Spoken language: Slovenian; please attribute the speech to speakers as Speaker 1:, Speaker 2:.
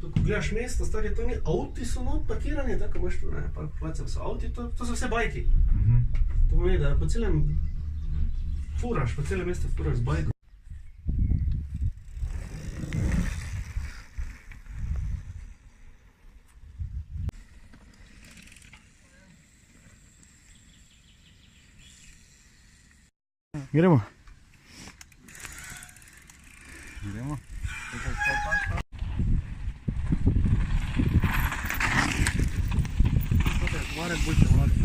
Speaker 1: Ko gledaš mesto, stari, to ni, avti so not parkirani, tako imaš tu, ne, parkovalce so avti, to so vse bajki. To pomeni, da po celem furaš, po celem mestu furaš z bajko.
Speaker 2: Gremo.
Speaker 1: Mare bolj se vlada.